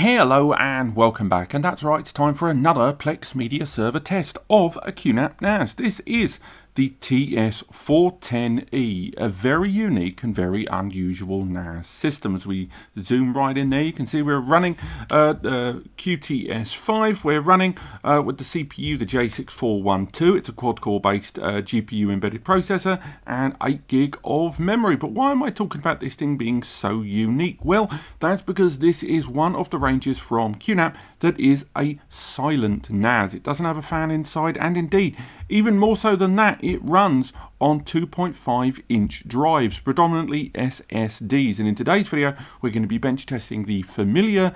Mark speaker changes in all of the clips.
Speaker 1: Hello and welcome back, and that's right, it's time for another Plex Media Server test of a QNAP NAS. This is the TS-410E, a very unique and very unusual NAS system. As we zoom right in there, you can see we're running QTS5. We're running with the CPU, the J6412. It's a quad-core based GPU embedded processor and 8 gig of memory. But why am I talking about this thing being so unique? Well, that's because this is one of the ranges from QNAP that is a silent NAS. It doesn't have a fan inside, and indeed, even more so than that, it runs on 2.5-inch drives, predominantly SSDs. And in today's video, we're going to be bench testing the familiar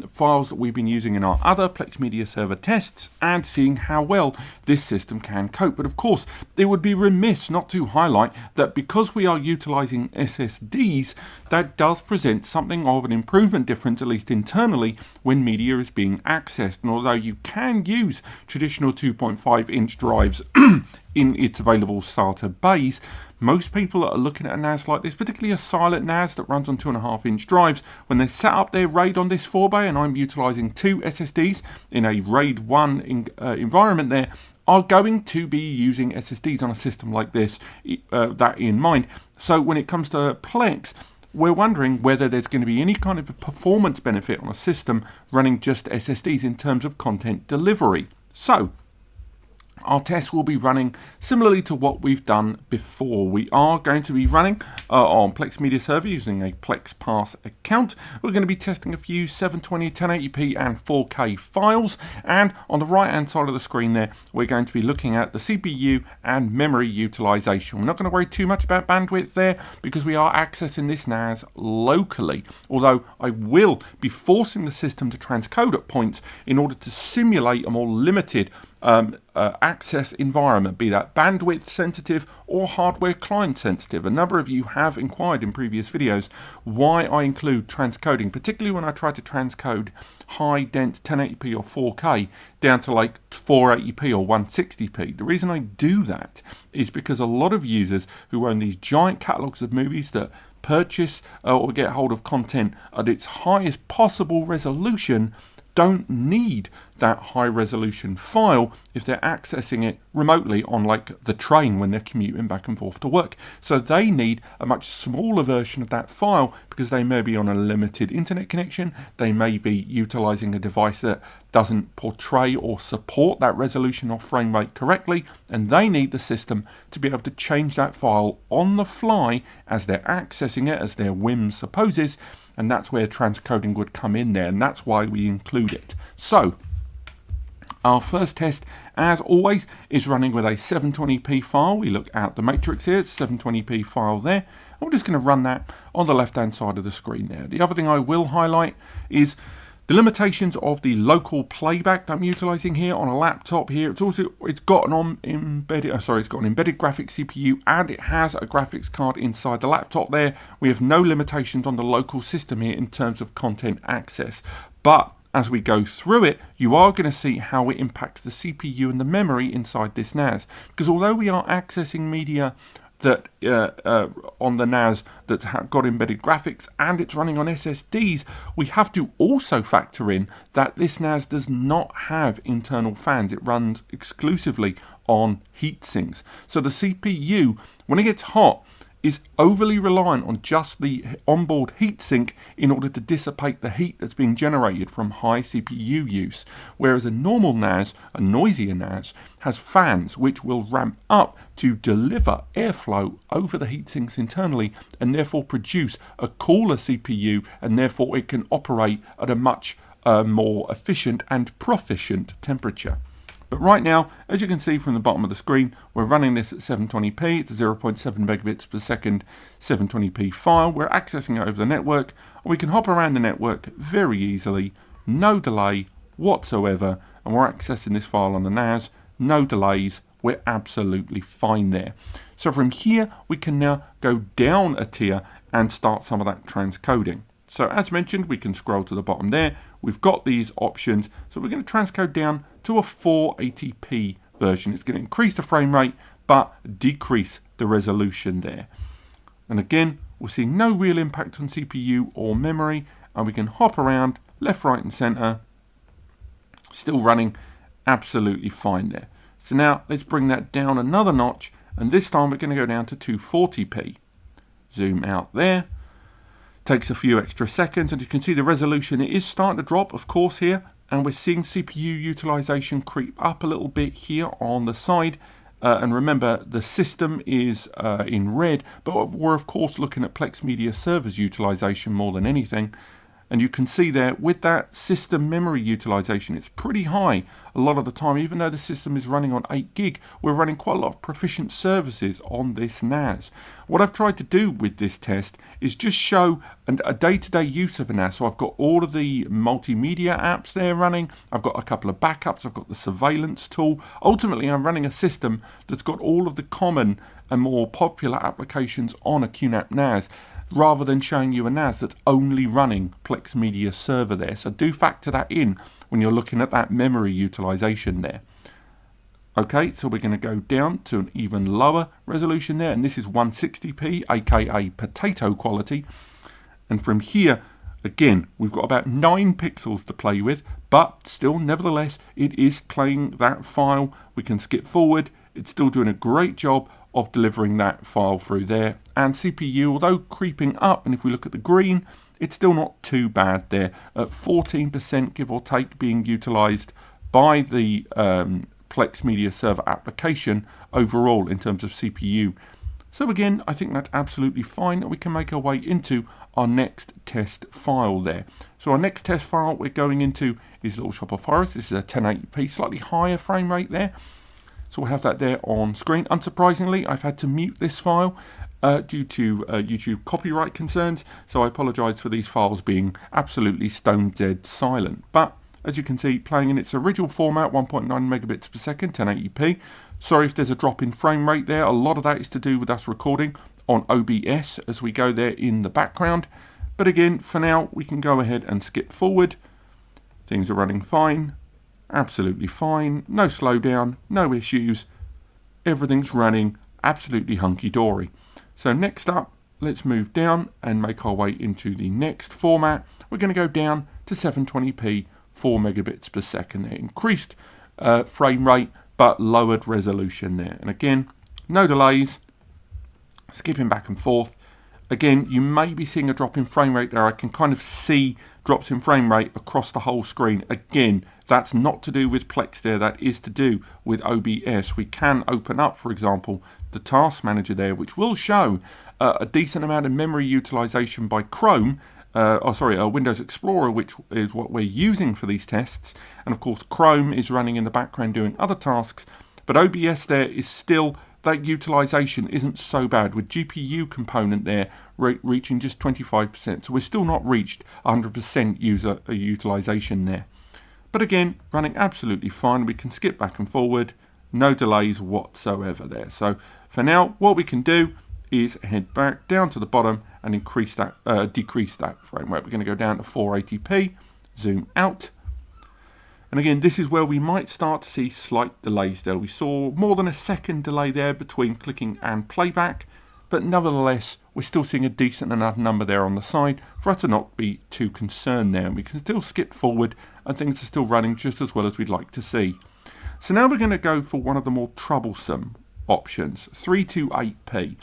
Speaker 1: files that we've been using in our other Plex Media Server tests and seeing how well this system can cope. But of course, it would be remiss not to highlight that because we are utilizing SSDs, that does present something of an improvement difference, at least internally, when media is being accessed. And although you can use traditional 2.5-inch drives in its available starter bays, most people that are looking at a NAS like this, particularly a silent NAS that runs on 2.5-inch drives, when they set up their RAID on this 4-bay, and I'm utilizing 2 SSDs in a RAID 1 environment there, are going to be using SSDs on a system like this, that in mind. So when it comes to Plex, we're wondering whether there's going to be any kind of a performance benefit on a system running just SSDs in terms of content delivery. So our test will be running similarly to what we've done before. We are going to be running on Plex Media Server using a Plex Pass account. We're going to be testing a few 720, 1080p and 4K files. And on the right hand side of the screen there, we're going to be looking at the CPU and memory utilization. We're not going to worry too much about bandwidth there because we are accessing this NAS locally. Although I will be forcing the system to transcode at points in order to simulate a more limited access environment, be that bandwidth sensitive or hardware client sensitive. A number of you have inquired in previous videos why I include transcoding, particularly when I try to transcode high dense 1080p or 4K down to like 480p or 160p. The reason I do that is because a lot of users who own these giant catalogs of movies that purchase or get hold of content at its highest possible resolution don't need that high resolution file if they're accessing it remotely on like the train when they're commuting back and forth to work. So they need a much smaller version of that file because they may be on a limited internet connection, they may be utilizing a device that doesn't portray or support that resolution or frame rate correctly, and they need the system to be able to change that file on the fly as they're accessing it, as their whim supposes. And that's where transcoding would come in there, and that's why we include it. So our first test, as always, is running with a 720p file. We look at the matrix here, it's 720p file there. I'm just going to run that on the left-hand side of the screen there. The other thing I will highlight is the limitations of the local playback that I'm utilizing here on a laptop here. It's got an embedded graphics CPU, and it has a graphics card inside the laptop there. We have no limitations on the local system here in terms of content access. But as we go through it, you are going to see how it impacts the CPU and the memory inside this NAS. Because although we are accessing media that on the NAS that's got embedded graphics and it's running on SSDs, we have to also factor in that this NAS does not have internal fans. It runs exclusively on heat sinks. So the CPU, when it gets hot, is overly reliant on just the onboard heatsink in order to dissipate the heat that's being generated from high CPU use. Whereas a normal NAS, a noisier NAS, has fans which will ramp up to deliver airflow over the heatsinks internally and therefore produce a cooler CPU, and therefore it can operate at a much more efficient and proficient temperature. But right now, as you can see from the bottom of the screen, we're running this at 720p. It's a 0.7 megabits per second 720p file. We're accessing it over the network, and we can hop around the network very easily, no delay whatsoever, and we're accessing this file on the NAS, no delays. We're absolutely fine there. So from here, we can now go down a tier and start some of that transcoding. So as mentioned, we can scroll to the bottom there. We've got these options. So we're going to transcode down to a 480p version. It's going to increase the frame rate, but decrease the resolution there. And again, we'll see no real impact on CPU or memory, and we can hop around left, right and centre, still running absolutely fine there. So now let's bring that down another notch, and this time we're going to go down to 240p. Zoom out there. Takes a few extra seconds, and you can see the resolution, it is starting to drop, of course, here, and we're seeing CPU utilization creep up a little bit here on the side. And remember, the system is in red, but we're of course looking at Plex Media Server's utilization more than anything. And you can see there with that system memory utilization, it's pretty high a lot of the time. Even though the system is running on 8 gig, we're running quite a lot of proficient services on this NAS. What I've tried to do with this test is just show a day-to-day use of a NAS. So I've got all of the multimedia apps there running. I've got a couple of backups. I've got the surveillance tool. Ultimately, I'm running a system that's got all of the common and more popular applications on a QNAP NAS, rather than showing you a NAS that's only running Plex Media Server there. So do factor that in when you're looking at that memory utilization there. Okay, so we're going to go down to an even lower resolution there, and this is 160p, aka potato quality. And from here, again, we've got about 9 pixels to play with, but still, nevertheless, it is playing that file. We can skip forward. It's still doing a great job of delivering that file through there. And CPU, although creeping up, and if we look at the green, it's still not too bad there, at 14% give or take being utilized by the Plex Media Server application overall in terms of CPU. So again, I think that's absolutely fine, and we can make our way into our next test file there. So our next test file we're going into is Little Shop of Horrors. This is a 1080p, slightly higher frame rate there. So we'll have that there on screen. Unsurprisingly, I've had to mute this file due to YouTube copyright concerns. So I apologise for these files being absolutely stone dead silent. But as you can see, playing in its original format, 1.9 megabits per second, 1080p. Sorry if there's a drop in frame rate there. A lot of that is to do with us recording on OBS as we go there in the background. But again, for now, we can go ahead and skip forward. Things are running fine. Absolutely fine, no slowdown, no issues, everything's running absolutely hunky-dory. So next up, let's move down and make our way into the next format. We're going to go down to 720p, 4 megabits per second there. Increased frame rate, but lowered resolution there. And again, no delays, skipping back and forth. Again, you may be seeing a drop in frame rate there. I can kind of see drops in frame rate across the whole screen. Again, that's not to do with Plex there. That is to do with OBS. We can open up, for example, the task manager there, which will show a decent amount of memory utilization by Chrome. Windows Explorer, which is what we're using for these tests. And of course, Chrome is running in the background doing other tasks. But OBS there is still, that utilization isn't so bad, with GPU component there reaching just 25%. So we're still not reached 100% user utilization there. But again, running absolutely fine. We can skip back and forward, no delays whatsoever there. So for now, what we can do is head back down to the bottom and decrease that frame rate. We're going to go down to 480p, zoom out. And again, this is where we might start to see slight delays there. We saw more than a second delay there between clicking and playback, but nevertheless, we're still seeing a decent enough number there on the side for us to not be too concerned there. And we can still skip forward and things are still running just as well as we'd like to see. So now we're going to go for one of the more troublesome options, 328p.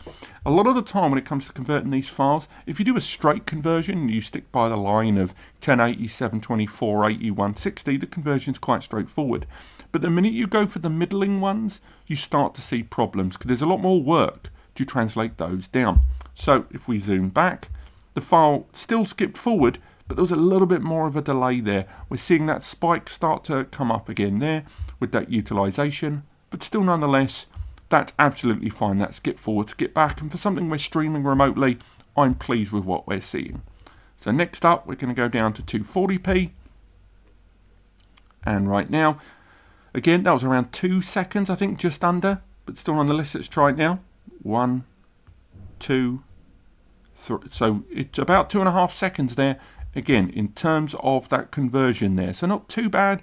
Speaker 1: A lot of the time when it comes to converting these files, if you do a straight conversion, you stick by the line of 1080, 720, 480, 160, the conversion is quite straightforward. But the minute you go for the middling ones, you start to see problems because there's a lot more work to translate those down. So if we zoom back, the file still skipped forward, but there was a little bit more of a delay there. We're seeing that spike start to come up again there with that utilization, but still nonetheless, that's absolutely fine. That skip forward, skip back, and for something we're streaming remotely, I'm pleased with what we're seeing. So next up, we're going to go down to 240p. And right now, again, that was around 2 seconds, I think, just under, but still on the list. Let's try it now. 1, 2, 3. So it's about 2.5 seconds there, again, in terms of that conversion there. So not too bad,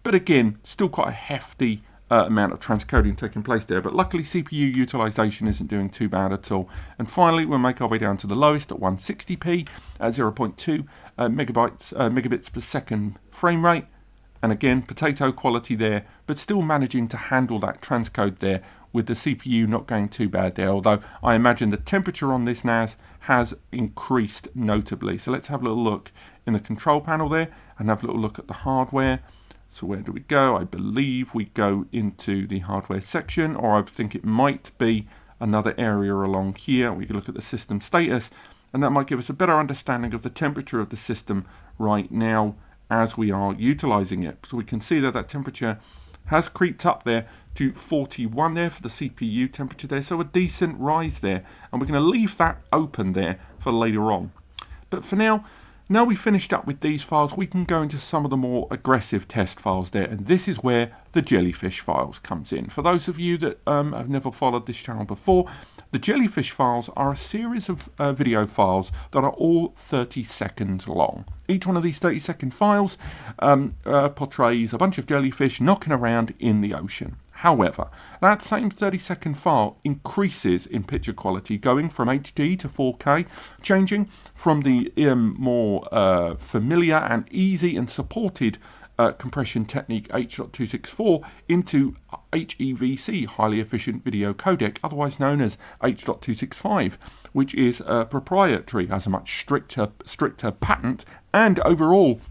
Speaker 1: but again, still quite a hefty amount of transcoding taking place there, but luckily CPU utilization isn't doing too bad at all. And finally, we'll make our way down to the lowest at 160p at 0.2 megabits per second frame rate. And again, potato quality there, but still managing to handle that transcode there with the CPU not going too bad there, although I imagine the temperature on this NAS has increased notably. So let's have a little look in the control panel there and have a little look at the hardware. So where do we go? I believe we go into the hardware section, or I think it might be another area along here. We can look at the system status, and that might give us a better understanding of the temperature of the system right now as we are utilizing it. So we can see that that temperature has creeped up there to 41 there for the CPU temperature there, so a decent rise there, and we're going to leave that open there for later on. But for now we've finished up with these files, we can go into some of the more aggressive test files there, and this is where the jellyfish files comes in. For those of you that have never followed this channel before, the jellyfish files are a series of video files that are all 30 seconds long. Each one of these 30-second files portrays a bunch of jellyfish knocking around in the ocean. However, that same 30-second file increases in picture quality, going from HD to 4K, changing from the more familiar and easy and supported compression technique H.264 into HEVC, highly efficient video codec, otherwise known as H.265, which is proprietary, has a much stricter patent, and overall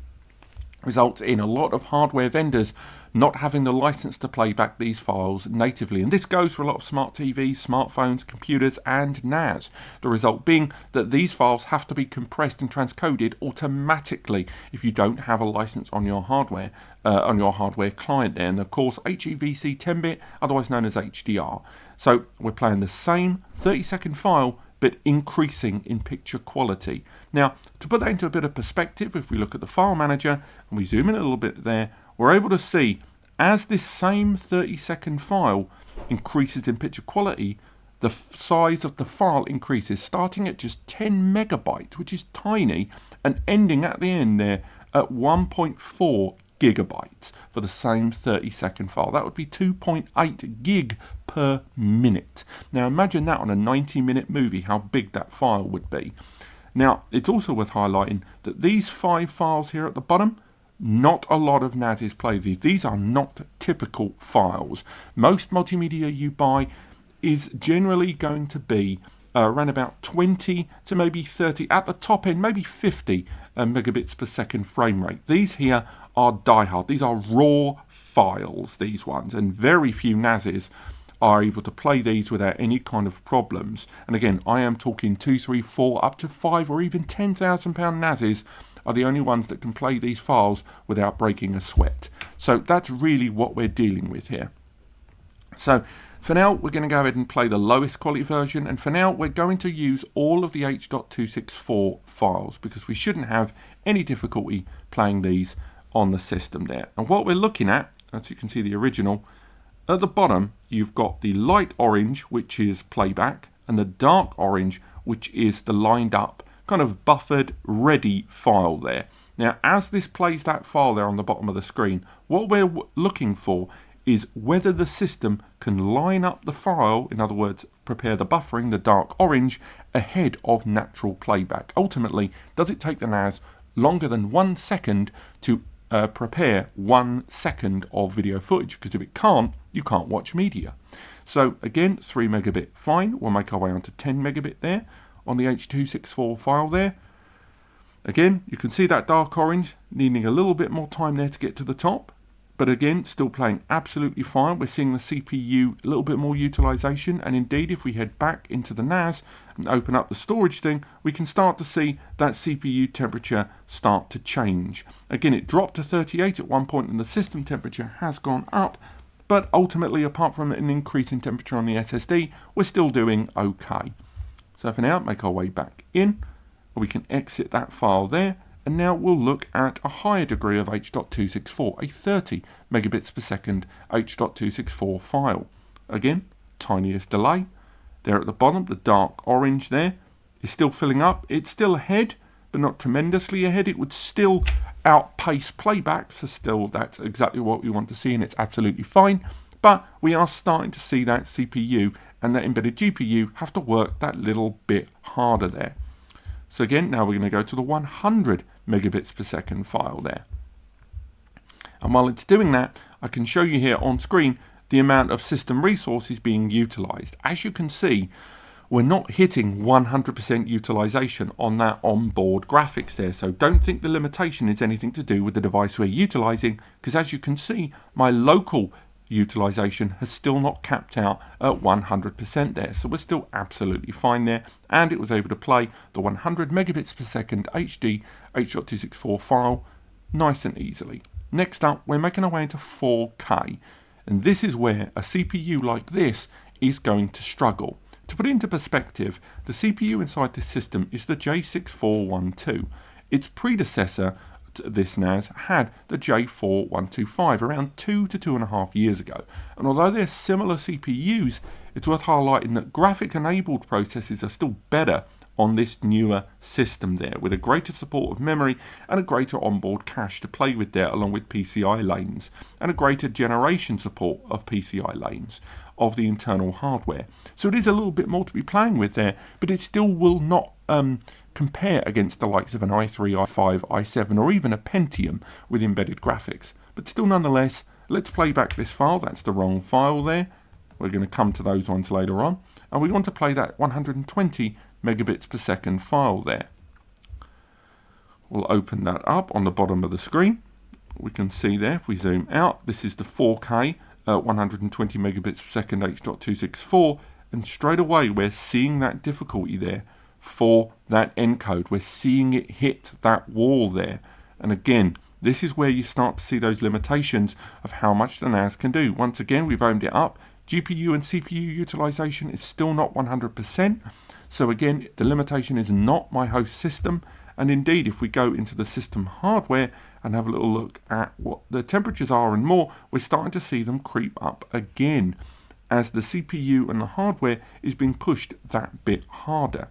Speaker 1: results in a lot of hardware vendors not having the license to play back these files natively. And this goes for a lot of smart TVs, smartphones, computers, and NAS. The result being that these files have to be compressed and transcoded automatically if you don't have a license on your hardware client there. And of course, HEVC 10-bit, otherwise known as HDR. So we're playing the same 30-second file, but increasing in picture quality. Now, to put that into a bit of perspective, if we look at the file manager and we zoom in a little bit there, we're able to see as this same 30-second file increases in picture quality, the size of the file increases, starting at just 10 megabytes, which is tiny, and ending at the end there at 1.4 gigabytes for the same 30-second file. That would be 2.8 gig per minute. Now imagine that on a 90-minute movie, how big that file would be. Now, it's also worth highlighting that these 5 files here at the bottom, not a lot of NASes play these. These are not typical files. Most multimedia you buy is generally going to be around about 20 to maybe 30, at the top end, maybe 50 megabits per second frame rate. These here are diehard. These are raw files, these ones, and very few NASes are able to play these without any kind of problems. And again, I am talking 2, 3, 4, up to 5 or even £10,000 NASes are the only ones that can play these files without breaking a sweat. So that's really what we're dealing with here. So for now, we're going to go ahead and play the lowest quality version, and for now we're going to use all of the H.264 files because we shouldn't have any difficulty playing these on the system there. And what we're looking at, as you can see the original, at the bottom you've got the light orange, which is playback, and the dark orange, which is the lined up kind of buffered ready file there. Now as this plays that file there on the bottom of the screen, what we're looking for is whether the system can line up the file, in other words prepare the buffering, the dark orange, ahead of natural playback. Ultimately, does it take the NAS longer than 1 second to prepare 1 second of video footage? Because if it can't, you can't watch media. So again, 3 megabit fine. We'll make our way onto 10 megabit there on the H.264 file there. Again, you can see that dark orange needing a little bit more time there to get to the top, but again, still playing absolutely fine. We're seeing the CPU a little bit more utilization, and indeed if we head back into the NAS and open up the storage thing, we can start to see that CPU temperature start to change. Again, it dropped to 38 at one point and the system temperature has gone up, but ultimately, apart from an increase in temperature on the SSD, we're still doing okay. So for now, make our way back in. We can exit that file there, and now we'll look at a higher degree of H.264, a 30 megabits per second H.264 file. Again, tiniest delay. There at the bottom, the dark orange there is still filling up. It's still ahead, but not tremendously ahead. It would still outpace playback, so still that's exactly what we want to see, and it's absolutely fine. but we are starting to see that CPU and that embedded GPU have to work that little bit harder there. So again, now we're going to go to the 100 megabits per second file there. And while it's doing that, I can show you here on screen the amount of system resources being utilized. As you can see, we're not hitting 100% utilization on that onboard graphics there. So don't think the limitation is anything to do with the device we're utilizing, because as you can see, my local utilization has still not capped out at 100% there. So we're still absolutely fine there. And it was able to play the 100 megabits per second HD H.264 file nice and easily. Next up, we're making our way into 4K. And this is where a CPU like this is going to struggle. To put it into perspective, the CPU inside this system is the J6412. Its predecessor to this NAS had the J4125 around 2 to 2.5 years ago. And although they're similar CPUs, it's worth highlighting that graphic-enabled processors are still better on this newer system there, with a greater support of memory and a greater onboard cache to play with there, along with PCI lanes, and a greater generation support of PCI lanes of the internal hardware. So it is a little bit more to be playing with there, but it still will not compare against the likes of an i3, i5, i7, or even a Pentium with embedded graphics. But still, nonetheless, let's play back this file. That's the wrong file there. We're going to come to those ones later on. And we want to play that 120 megabits per second file there. We'll open that up on the bottom of the screen. We can see there, if we zoom out, this is the 4K 120 megabits per second H.264, and straight away we're seeing that difficulty there for that encode. We're seeing it hit that wall there. And again, this is where you start to see those limitations of how much the NAS can do. Once again, we've opened it up. GPU and CPU utilization is still not 100%. So again, the limitation is not my host system. And indeed, if we go into the system hardware and have a little look at what the temperatures are and more, we're starting to see them creep up again as the CPU and the hardware is being pushed that bit harder.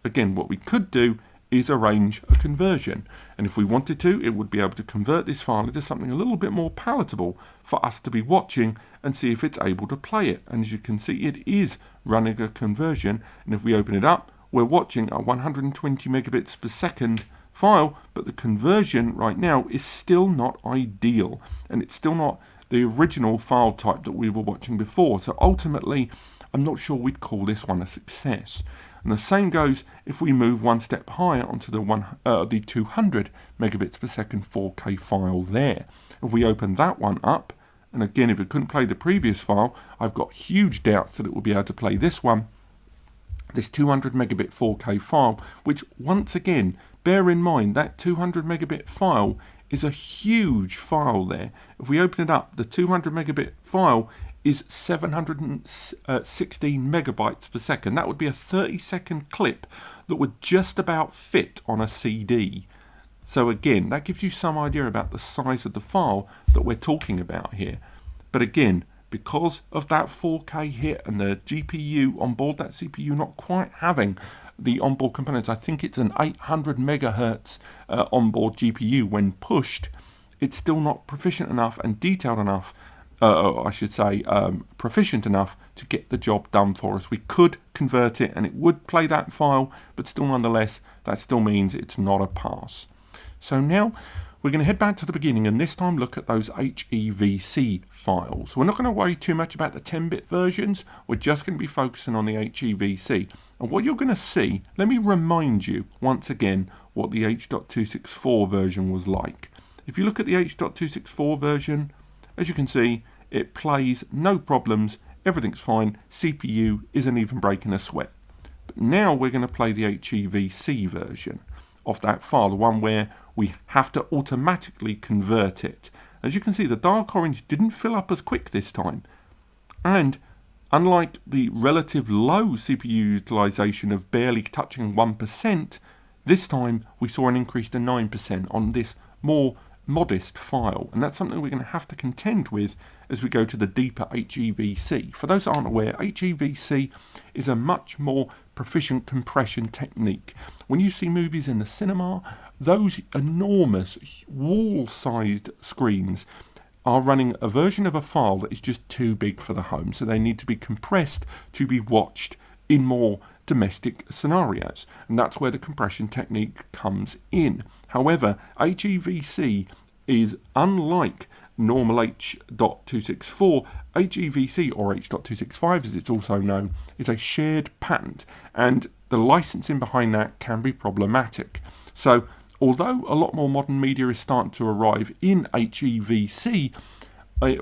Speaker 1: Again, what we could do is arrange a conversion. And if we wanted to, it would be able to convert this file into something a little bit more palatable for us to be watching and see if it's able to play it. And as you can see, it is running a conversion. And if we open it up, we're watching a 120 megabits per second file, but the conversion right now is still not ideal. And it's still not the original file type that we were watching before. So ultimately, I'm not sure we'd call this one a success. And the same goes if we move one step higher onto the 200 megabits per second 4K file there. If we open that one up, and again, if it couldn't play the previous file, I've got huge doubts that it will be able to play this one, this 200 megabit 4K file, which once again, bear in mind that 200 megabit file is a huge file there. If we open it up, the 200 megabit file is 716 megabytes per second. That would be a 30-second clip that would just about fit on a CD. So again, that gives you some idea about the size of the file that we're talking about here. But again, because of that 4K hit and the GPU on board, that CPU not quite having the onboard components, I think it's an 800 megahertz onboard GPU when pushed, it's still not proficient enough and detailed enough, proficient enough to get the job done for us. We could convert it and it would play that file, but still nonetheless, that still means it's not a pass. So now we're going to head back to the beginning and this time look at those HEVC files. We're not going to worry too much about the 10-bit versions. We're just going to be focusing on the HEVC. And what you're going to see, let me remind you once again what the H.264 version was like. If you look at the H.264 version, as you can see, it plays no problems, everything's fine, CPU isn't even breaking a sweat. But now we're going to play the HEVC version of that file, the one where we have to automatically convert it. As you can see, the dark orange didn't fill up as quick this time. And unlike the relative low CPU utilization of barely touching 1%, this time we saw an increase to 9% on this more modest file, and that's something we're going to have to contend with as we go to the deeper HEVC. For those that aren't aware, HEVC is a much more proficient compression technique. When you see movies in the cinema, those enormous wall-sized screens are running a version of a file that is just too big for the home, so they need to be compressed to be watched in more domestic scenarios, and that's where the compression technique comes in. However, HEVC is unlike normal H.264. HEVC, or H.265 as it's also known, is a shared patent, and the licensing behind that can be problematic. So although a lot more modern media is starting to arrive in HEVC,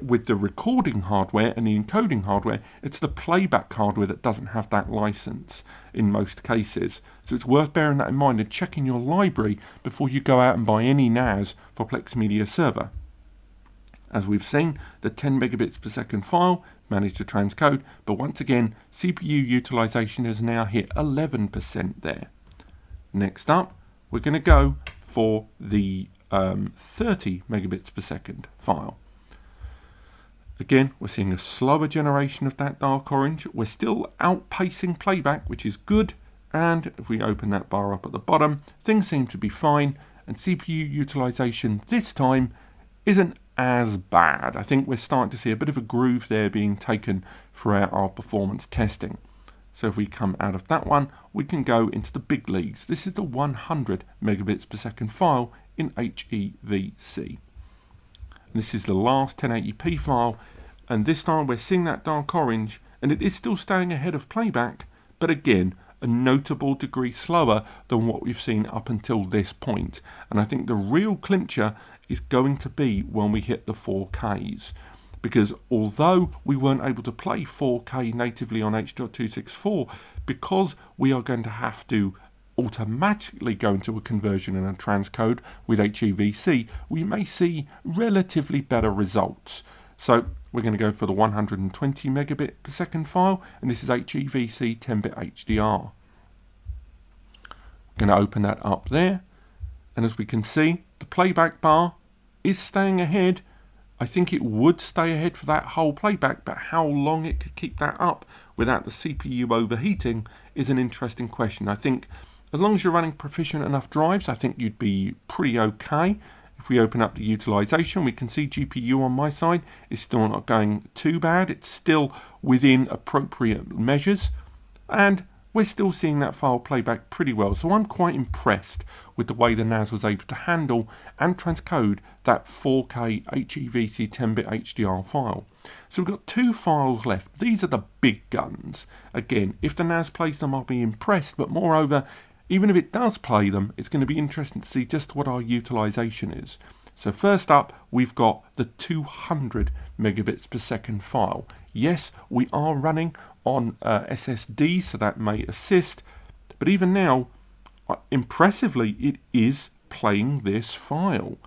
Speaker 1: with the recording hardware and the encoding hardware, it's the playback hardware that doesn't have that license in most cases. So it's worth bearing that in mind and checking your library before you go out and buy any NAS for Plex Media Server. As we've seen, the 10 megabits per second file managed to transcode, but once again, CPU utilization has now hit 11% there. Next up, we're going to go for the 30 megabits per second file. Again, we're seeing a slower generation of that dark orange. We're still outpacing playback, which is good. And if we open that bar up at the bottom, things seem to be fine. And CPU utilization this time isn't as bad. I think we're starting to see a bit of a groove there being taken throughout our performance testing. So if we come out of that one, we can go into the big leagues. This is the 100 megabits per second file in HEVC. This is the last 1080p file, and this time we're seeing that dark orange, and it is still staying ahead of playback, but again, a notable degree slower than what we've seen up until this point. And I think the real clincher is going to be when we hit the 4Ks. Because although we weren't able to play 4K natively on H.264, because we are going to have to automatically go into a conversion and a transcode with HEVC, we may see relatively better results. So we're going to go for the 120 megabit per second file, and this is HEVC 10-bit HDR. Going to open that up there, and as we can see, the playback bar is staying ahead. I think it would stay ahead for that whole playback, but how long it could keep that up without the CPU overheating is an interesting question. I think as long as you're running proficient enough drives, I think you'd be pretty okay. If we open up the utilization, we can see GPU on my side is still not going too bad. It's still within appropriate measures, and we're still seeing that file playback pretty well. So I'm quite impressed with the way the NAS was able to handle and transcode that 4K HEVC 10-bit HDR file. So we've got two files left. These are the big guns. Again, if the NAS plays them, I'll be impressed, but moreover, even if it does play them, it's going to be interesting to see just what our utilization is. So first up, we've got the 200 megabits per second file. Yes, we are running on SSD, so that may assist. But even now, impressively, it is playing this file.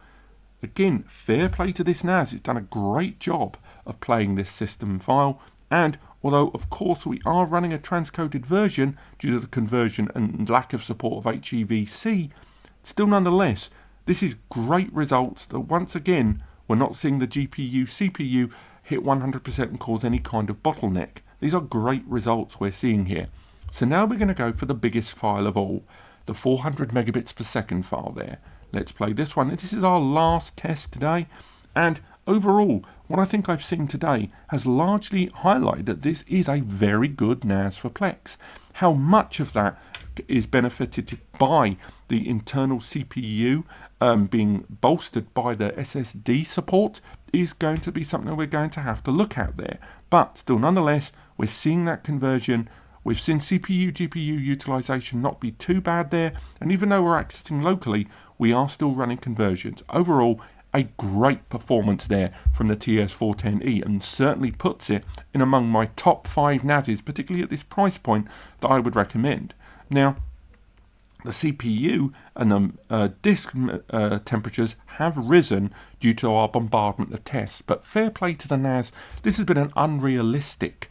Speaker 1: Again, fair play to this NAS. It's done a great job of playing this system file. And although, of course, we are running a transcoded version due to the conversion and lack of support of HEVC, still nonetheless, this is great results that once again, we're not seeing the GPU, CPU hit 100% and cause any kind of bottleneck. These are great results we're seeing here. So now we're going to go for the biggest file of all, the 400 megabits per second file there. Let's play this one. This is our last test today, and overall, what I think I've seen today has largely highlighted that this is a very good NAS for Plex. How much of that is benefited by the internal CPU being bolstered by the SSD support is going to be something we're going to have to look at there. But still, nonetheless, we're seeing that conversion. We've seen CPU, GPU utilization not be too bad there. And even though we're accessing locally, we are still running conversions. Overall, a great performance there from the TS-410E, and certainly puts it in among my top 5 NASes, particularly at this price point, that I would recommend. Now, the CPU and the disk temperatures have risen due to our bombardment of tests, but fair play to the NAS. This has been an unrealistic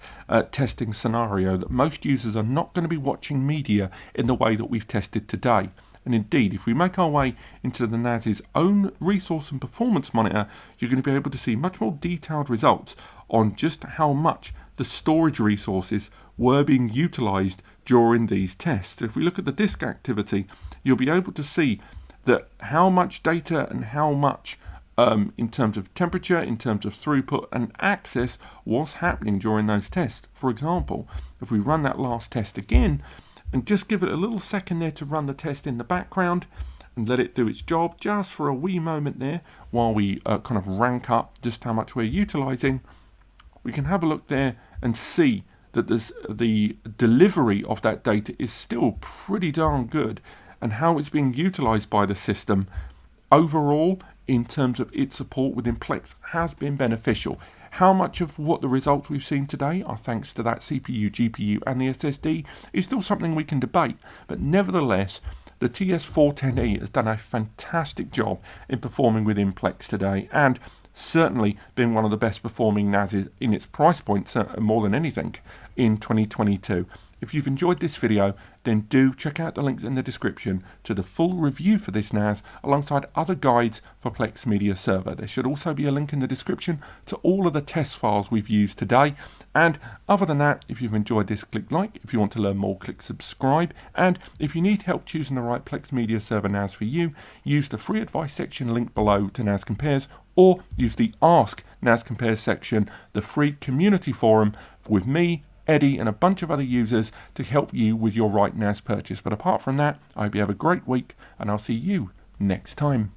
Speaker 1: testing scenario that most users are not going to be watching media in the way that we've tested today. And indeed, if we make our way into the NAS's own resource and performance monitor, you're going to be able to see much more detailed results on just how much the storage resources were being utilized during these tests. If we look at the disk activity, you'll be able to see that how much data and how much in terms of temperature, in terms of throughput and access, what's happening during those tests. For example, if we run that last test again and just give it a little second there to run the test in the background and let it do its job just for a wee moment there while we kind of rank up just how much we're utilizing, we can have a look there and see that the delivery of that data is still pretty darn good, and how it's being utilized by the system overall in terms of its support within Plex has been beneficial. How much of what the results we've seen today are thanks to that CPU, GPU and the SSD is still something we can debate, but nevertheless the TS-410E has done a fantastic job in performing within Plex today, and certainly been one of the best performing NASs in its price point, more than anything, in 2022. If you've enjoyed this video, then do check out the links in the description to the full review for this NAS alongside other guides for Plex Media Server. There should also be a link in the description to all of the test files we've used today. And other than that, if you've enjoyed this, click like. If you want to learn more, click subscribe. And if you need help choosing the right Plex Media Server NAS for you, use the free advice section linked below to NAS Compares, or use the Ask NAS Compares section, the free community forum with me, Eddie and a bunch of other users to help you with your right NAS purchase. But apart from that, I hope you have a great week, and I'll see you next time.